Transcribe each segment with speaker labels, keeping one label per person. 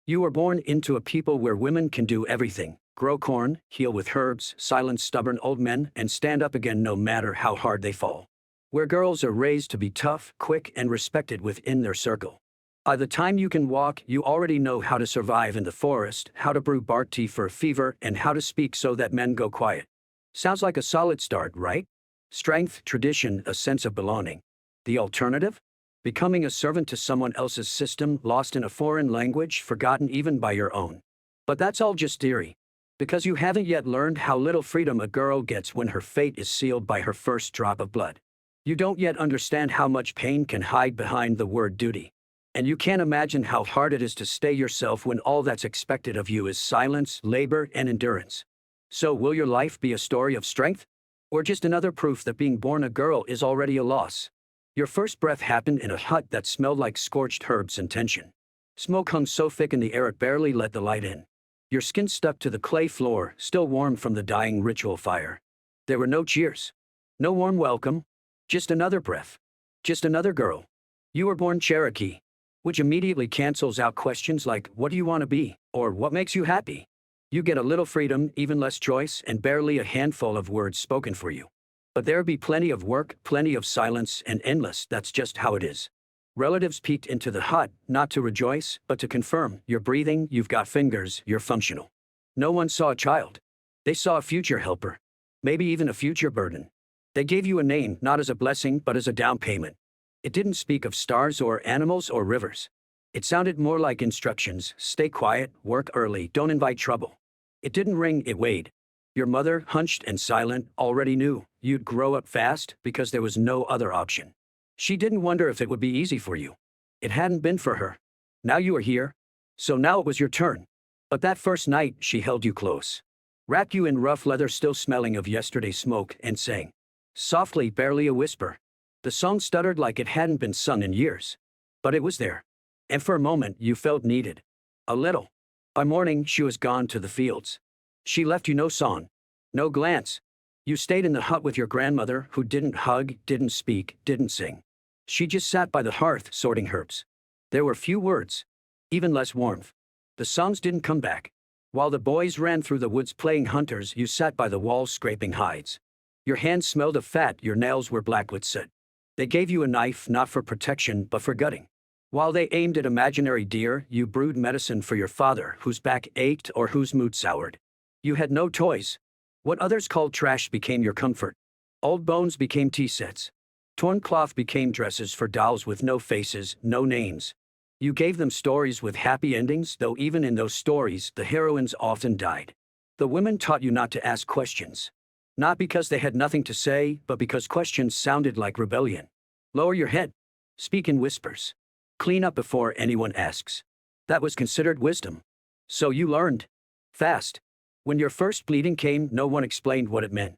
Speaker 1: You were born into a people where women can do everything: grow corn, heal with herbs, silence stubborn old men, and stand up again no matter how hard they fall. Where girls are raised to be tough, quick, and respected within their circle. By the time you can walk, you already know how to survive in the forest, how to brew bark tea for a fever, and how to speak so that men go quiet. Sounds like a solid start, right? Strength, tradition, a sense of belonging. The alternative? Becoming a servant to someone else's system, lost in a foreign language, forgotten even by your own. But that's all just theory. Because you haven't yet learned how little freedom a girl gets when her fate is sealed by her first drop of blood. You don't yet understand how much pain can hide behind the word duty. And you can't imagine how hard it is to stay yourself when all that's expected of you is silence, labor, and endurance. So will your life be a story of strength? Or just another proof that being born a girl is already a loss? Your first breath happened in a hut that smelled like scorched herbs and tension. Smoke hung so thick in the air it barely let the light in. Your skin stuck to the clay floor, still warm from the dying ritual fire. There were no cheers. No warm welcome. Just another breath. Just another girl. You were born Cherokee. Which immediately cancels out questions like, what do you want to be? Or what makes you happy? You get a little freedom, even less choice, and barely a handful of words spoken for you. But there'll be plenty of work, plenty of silence, and endless. That's just how it is. Relatives peeked into the hut, not to rejoice, but to confirm, you're breathing, you've got fingers, you're functional. No one saw a child. They saw a future helper. Maybe even a future burden. They gave you a name, not as a blessing, but as a down payment. It didn't speak of stars or animals or rivers. It sounded more like instructions: stay quiet, work early, don't invite trouble. It didn't ring, it weighed. Your mother, hunched and silent, already knew you'd grow up fast because there was no other option. She didn't wonder if it would be easy for you. It hadn't been for her. Now you were here. So now it was your turn. But that first night, she held you close. Wrapped you in rough leather still smelling of yesterday's smoke, and sang. Softly, barely a whisper. The song stuttered like it hadn't been sung in years. But it was there. And for a moment, you felt needed. A little. By morning, she was gone to the fields. She left you no song. No glance. You stayed in the hut with your grandmother, who didn't hug, didn't speak, didn't sing. She just sat by the hearth, sorting herbs. There were few words. Even less warmth. The songs didn't come back. While the boys ran through the woods playing hunters, you sat by the wall scraping hides. Your hands smelled of fat, your nails were black with soot. They gave you a knife, not for protection, but for gutting. While they aimed at imaginary deer, you brewed medicine for your father, whose back ached or whose mood soured. You had no toys. What others called trash became your comfort. Old bones became tea sets. Torn cloth became dresses for dolls with no faces, no names. You gave them stories with happy endings, though even in those stories, the heroines often died. The women taught you not to ask questions. Not because they had nothing to say, but because questions sounded like rebellion. Lower your head. Speak in whispers. Clean up before anyone asks. That was considered wisdom. So you learned. Fast. When your first bleeding came, no one explained what it meant.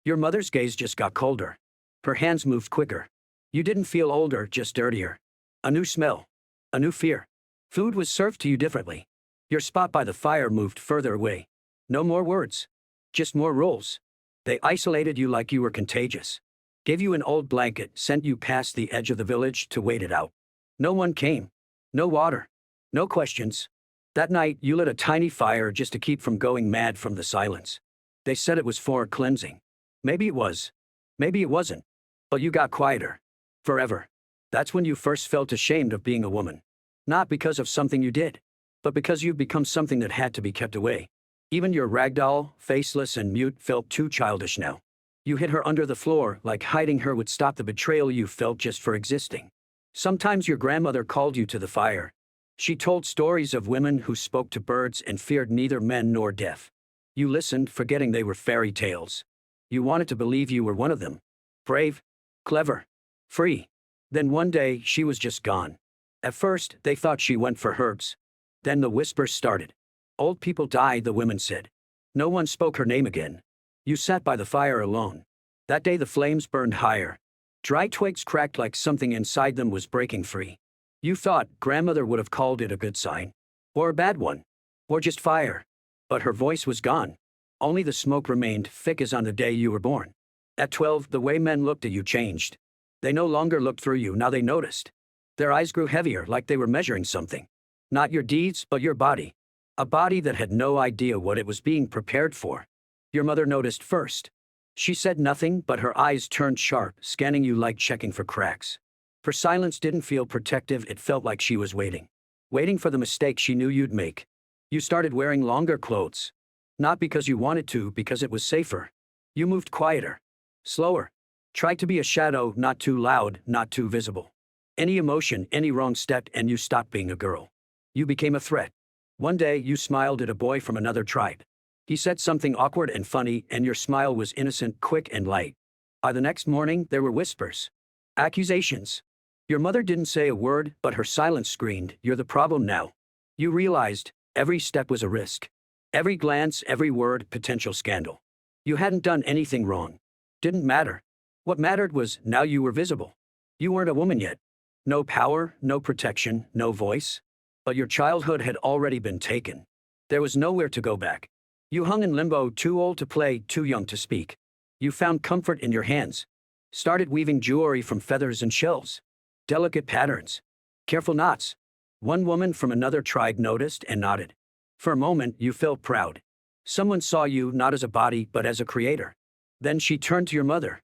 Speaker 1: Your mother's gaze just got colder. Her hands moved quicker. You didn't feel older, just dirtier. A new smell. A new fear. Food was served to you differently. Your spot by the fire moved further away. No more words. Just more rules. They isolated you like you were contagious. Gave you an old blanket, sent you past the edge of the village to wait it out. No one came. No water. No questions. That night, you lit a tiny fire just to keep from going mad from the silence. They said it was for cleansing. Maybe it was. Maybe it wasn't. But you got quieter. Forever. That's when you first felt ashamed of being a woman. Not because of something you did, but because you'd become something that had to be kept away. Even your ragdoll, faceless and mute, felt too childish now. You hid her under the floor, like hiding her would stop the betrayal you felt just for existing. Sometimes your grandmother called you to the fire. She told stories of women who spoke to birds and feared neither men nor death. You listened, forgetting they were fairy tales. You wanted to believe you were one of them. Brave, clever, free. Then one day, she was just gone. At first, they thought she went for herbs. Then the whispers started. Old people died, the women said. No one spoke her name again. You sat by the fire alone. That day the flames burned higher. Dry twigs cracked like something inside them was breaking free. You thought grandmother would have called it a good sign. Or a bad one. Or just fire. But her voice was gone. Only the smoke remained, thick as on the day you were born. At 12, the way men looked at you changed. They no longer looked through you, now they noticed. Their eyes grew heavier, like they were measuring something. Not your deeds, but your body. A body that had no idea what it was being prepared for. Your mother noticed first. She said nothing, but her eyes turned sharp, scanning you like checking for cracks. Her silence didn't feel protective, it felt like she was waiting. Waiting for the mistake she knew you'd make. You started wearing longer clothes. Not because you wanted to, because it was safer. You moved quieter. Slower. Tried to be a shadow, not too loud, not too visible. Any emotion, any wrong step, and you stopped being a girl. You became a threat. One day, you smiled at a boy from another tribe. He said something awkward and funny, and your smile was innocent, quick, and light. By the next morning, there were whispers. Accusations. Your mother didn't say a word, but her silence screamed, "You're the problem now." You realized, every step was a risk. Every glance, every word, potential scandal. You hadn't done anything wrong. Didn't matter. What mattered was, now you were visible. You weren't a woman yet. No power, no protection, no voice. But your childhood had already been taken. There was nowhere to go back. You hung in limbo, too old to play, too young to speak. You found comfort in your hands. Started weaving jewelry from feathers and shells. Delicate patterns. Careful knots. One woman from another tribe noticed and nodded. For a moment, you felt proud. Someone saw you not as a body, but as a creator. Then she turned to your mother.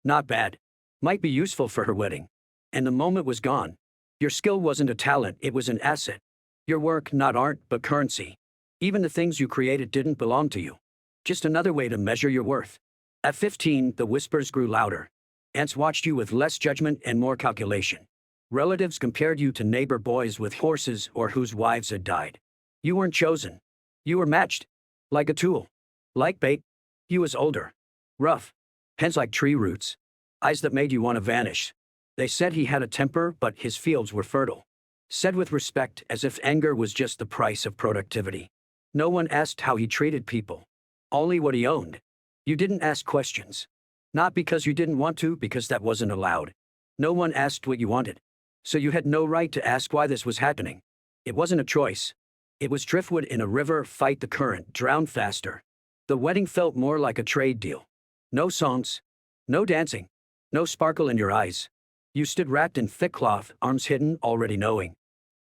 Speaker 1: Not bad. Might be useful for her wedding. And the moment was gone. Your skill wasn't a talent, it was an asset. Your work, not art, but currency. Even the things you created didn't belong to you. Just another way to measure your worth. At 15, the whispers grew louder. Aunts watched you with less judgment and more calculation. Relatives compared you to neighbor boys with horses or whose wives had died. You weren't chosen. You were matched. Like a tool. Like bait. He was older. Rough. Hands like tree roots. Eyes that made you want to vanish. They said he had a temper, but his fields were fertile. Said with respect, as if anger was just the price of productivity. No one asked how he treated people. Only what he owned. You didn't ask questions. Not because you didn't want to, because that wasn't allowed. No one asked what you wanted. So you had no right to ask why this was happening. It wasn't a choice. It was driftwood in a river, fight the current, drown faster. The wedding felt more like a trade deal. No songs. No dancing. No sparkle in your eyes. You stood wrapped in thick cloth, arms hidden, already knowing.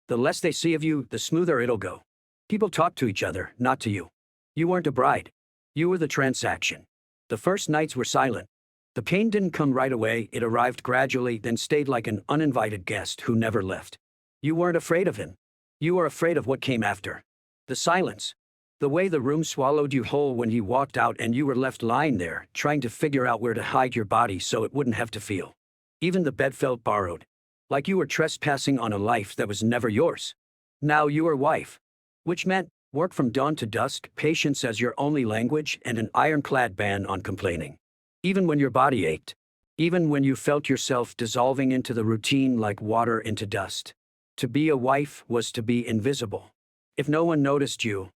Speaker 1: The less they see of you, the smoother it'll go. People talk to each other, not to you. You weren't a bride. You were the transaction. The first nights were silent. The pain didn't come right away, it arrived gradually, then stayed like an uninvited guest who never left. You weren't afraid of him. You were afraid of what came after. The silence. The way the room swallowed you whole when he walked out and you were left lying there, trying to figure out where to hide your body so it wouldn't have to feel. Even the bed felt borrowed. Like you were trespassing on a life that was never yours. Now you were wife. Which meant, work from dawn to dusk, patience as your only language, and an ironclad ban on complaining. Even when your body ached. Even when you felt yourself dissolving into the routine like water into dust. To be a wife was to be invisible. If no one noticed you,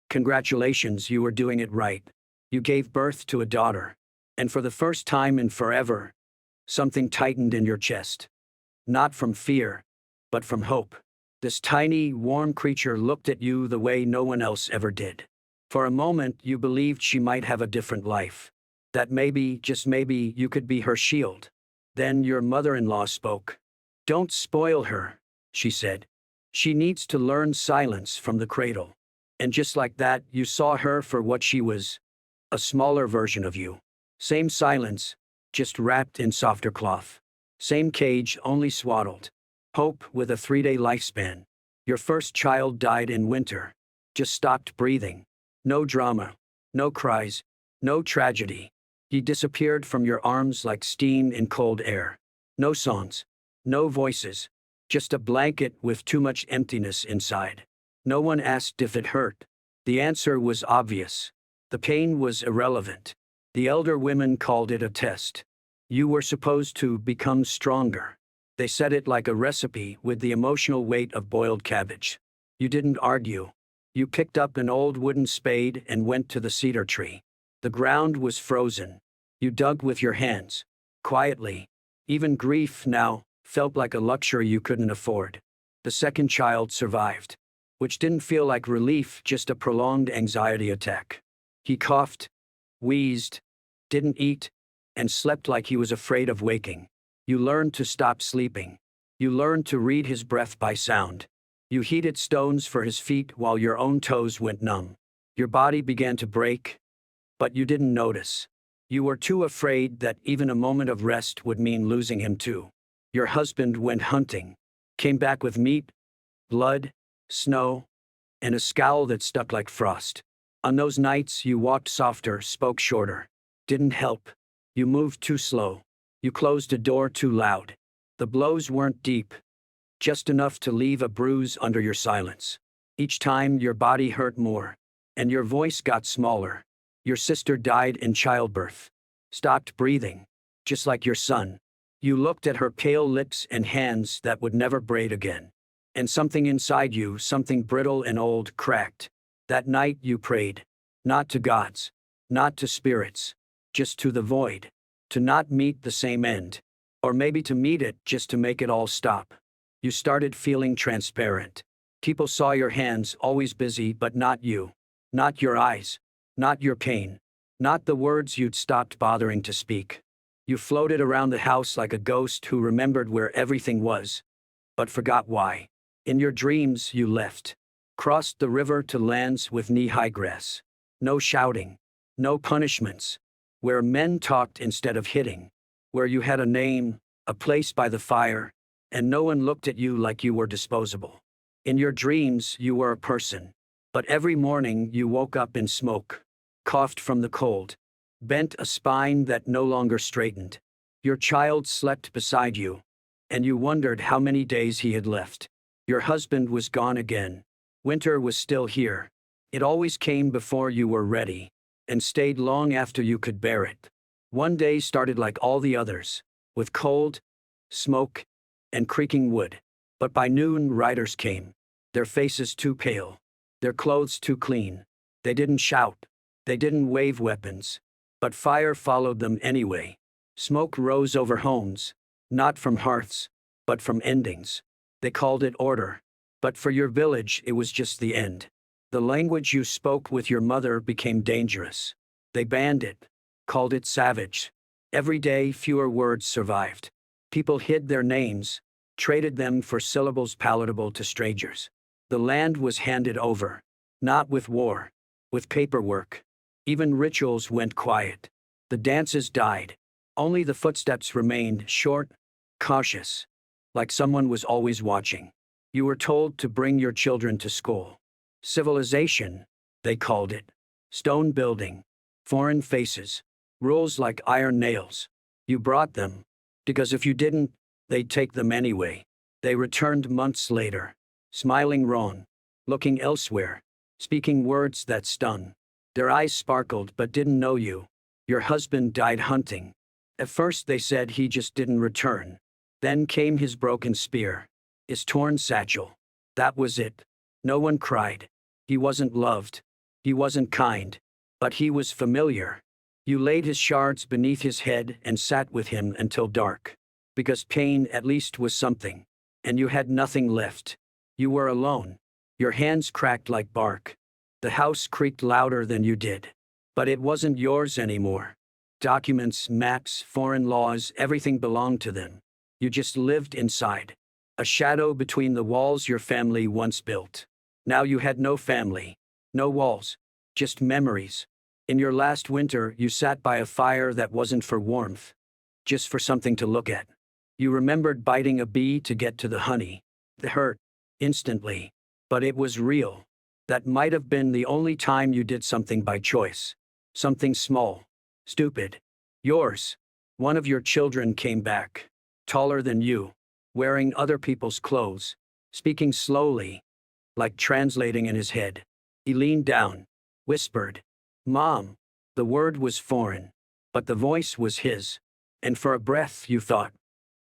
Speaker 1: congratulations, you were doing it right. You gave birth to a daughter. And for the first time in forever, something tightened in your chest. Not from fear, but from hope. This tiny, warm creature looked at you the way no one else ever did. For a moment, you believed she might have a different life. That maybe, just maybe, you could be her shield. Then your mother-in-law spoke. "Don't spoil her," she said. "She needs to learn silence from the cradle." And just like that, you saw her for what she was. A smaller version of you. Same silence, just wrapped in softer cloth. Same cage, only swaddled. Hope with a 3-day lifespan. Your first child died in winter. Just stopped breathing. No drama. No cries. No tragedy. He disappeared from your arms like steam in cold air. No songs. No voices. Just a blanket with too much emptiness inside. No one asked if it hurt. The answer was obvious. The pain was irrelevant. The elder women called it a test. You were supposed to become stronger. They said it like a recipe with the emotional weight of boiled cabbage. You didn't argue. You picked up an old wooden spade and went to the cedar tree. The ground was frozen. You dug with your hands. Quietly. Even grief now felt like a luxury you couldn't afford. The second child survived. Which didn't feel like relief, just a prolonged anxiety attack. He coughed, wheezed, didn't eat, and slept like he was afraid of waking. You learned to stop sleeping. You learned to read his breath by sound. You heated stones for his feet while your own toes went numb. Your body began to break, but you didn't notice. You were too afraid that even a moment of rest would mean losing him too. Your husband went hunting, came back with meat, blood, snow, and a scowl that stuck like frost. On those nights, you walked softer, spoke shorter. Didn't help. You moved too slow. You closed a door too loud. The blows weren't deep, just enough to leave a bruise under your silence. Each time, your body hurt more, and your voice got smaller. Your sister died in childbirth, stopped breathing, just like your son. You looked at her pale lips and hands that would never braid again. And something inside you, something brittle and old, cracked. That night you prayed, not to gods, not to spirits, just to the void, to not meet the same end, or maybe to meet it just to make it all stop. You started feeling transparent. People saw your hands, always busy, but not you. Not your eyes, not your pain, not the words you'd stopped bothering to speak. You floated around the house like a ghost who remembered where everything was, but forgot why. In your dreams you left, crossed the river to lands with knee-high grass. No shouting, no punishments, where men talked instead of hitting, where you had a name, a place by the fire, and no one looked at you like you were disposable. In your dreams you were a person, but every morning you woke up in smoke, coughed from the cold, bent a spine that no longer straightened. Your child slept beside you, and you wondered how many days he had left. Your husband was gone again. Winter was still here. It always came before you were ready, and stayed long after you could bear it. One day started like all the others, with cold, smoke, and creaking wood. But by noon riders came, their faces too pale, their clothes too clean. They didn't shout, they didn't wave weapons, but fire followed them anyway. Smoke rose over homes, not from hearths, but from endings. They called it order, but for your village it was just the end. The language you spoke with your mother became dangerous. They banned it, called it savage. Every day fewer words survived. People hid their names, traded them for syllables palatable to strangers. The land was handed over, not with war, with paperwork. Even rituals went quiet. The dances died. Only the footsteps remained, short, cautious, like someone was always watching. You were told to bring your children to school. Civilization, they called it. Stone building, foreign faces, rules like iron nails. You brought them, because if you didn't, they'd take them anyway. They returned months later, smiling wrong, looking elsewhere, speaking words that stung. Their eyes sparkled but didn't know you. Your husband died hunting. At first they said he just didn't return. Then came his broken spear, his torn satchel. That was it. No one cried. He wasn't loved. He wasn't kind. But he was familiar. You laid his shards beneath his head and sat with him until dark. Because pain at least was something. And you had nothing left. You were alone. Your hands cracked like bark. The house creaked louder than you did. But it wasn't yours anymore. Documents, maps, foreign laws, everything belonged to them. You just lived inside. A shadow between the walls your family once built. Now you had no family. No walls. Just memories. In your last winter, you sat by a fire that wasn't for warmth, just for something to look at. You remembered biting a bee to get to the honey. It hurt, instantly. But it was real. That might have been the only time you did something by choice. Something small. Stupid. Yours. One of your children came back. Taller than you. Wearing other people's clothes. Speaking slowly. Like translating in his head. He leaned down. Whispered. Mom. The word was foreign. But the voice was his. And for a breath you thought.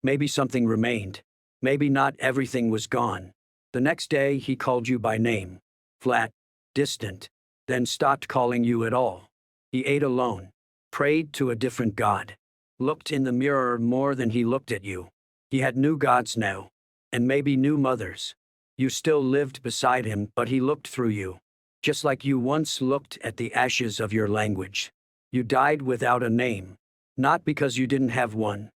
Speaker 1: Maybe something remained. Maybe not everything was gone. The next day he called you by name. Flat. Distant. Then stopped calling you at all. He ate alone. Prayed to a different god. Looked in the mirror more than he looked at you. He had new gods now. And maybe new mothers. You still lived beside him, but he looked through you. Just like you once looked at the ashes of your language. You died without a name. Not because you didn't have one,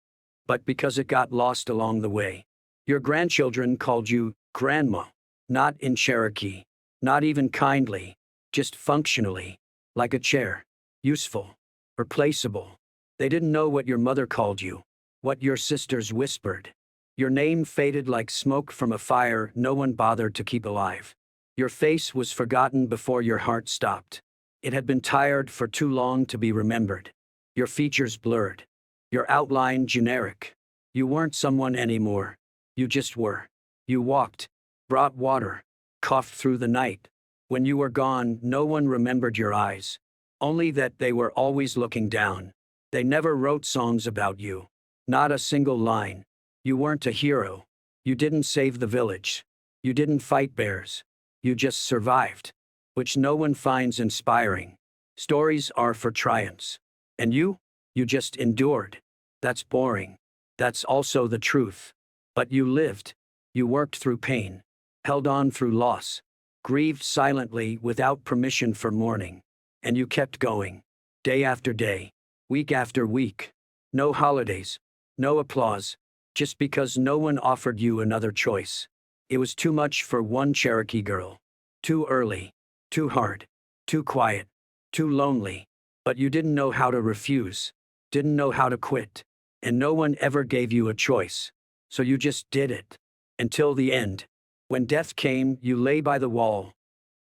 Speaker 1: but because it got lost along the way. Your grandchildren called you Grandma. Not in Cherokee. Not even kindly. Just functionally. Like a chair. Useful. Replaceable. They didn't know what your mother called you. What your sisters whispered. Your name faded like smoke from a fire no one bothered to keep alive. Your face was forgotten before your heart stopped. It had been tired for too long to be remembered. Your features blurred. Your outline generic. You weren't someone anymore. You just were. You walked. Brought water. Coughed through the night. When you were gone, no one remembered your eyes. Only that they were always looking down. They never wrote songs about you. Not a single line. You weren't a hero. You didn't save the village. You didn't fight bears. You just survived. Which no one finds inspiring. Stories are for triumphs. And you? You just endured. That's boring. That's also the truth. But you lived. You worked through pain. Held on through loss. Grieved silently without permission for mourning. And you kept going. Day after day. Week after week. No holidays. No applause. Just because no one offered you another choice. It was too much for one Cherokee girl. Too early. Too hard. Too quiet. Too lonely. But you didn't know how to refuse. Didn't know how to quit. And no one ever gave you a choice. So you just did it. Until the end. When death came, you lay by the wall.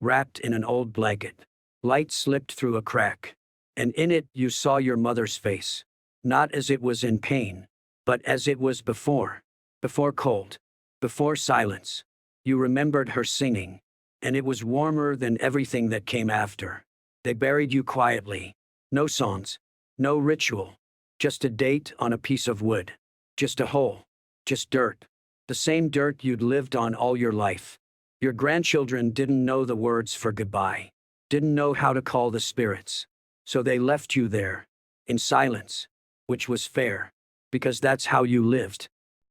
Speaker 1: Wrapped in an old blanket. Light slipped through a crack. And in it you saw your mother's face. Not as it was in pain. But as it was before. Before cold. Before silence. You remembered her singing. And it was warmer than everything that came after. They buried you quietly. No songs. No ritual. Just a date on a piece of wood. Just a hole. Just dirt. The same dirt you'd lived on all your life. Your grandchildren didn't know the words for goodbye. Didn't know how to call the spirits. So they left you there. In silence. Which was fair. Because that's how you lived.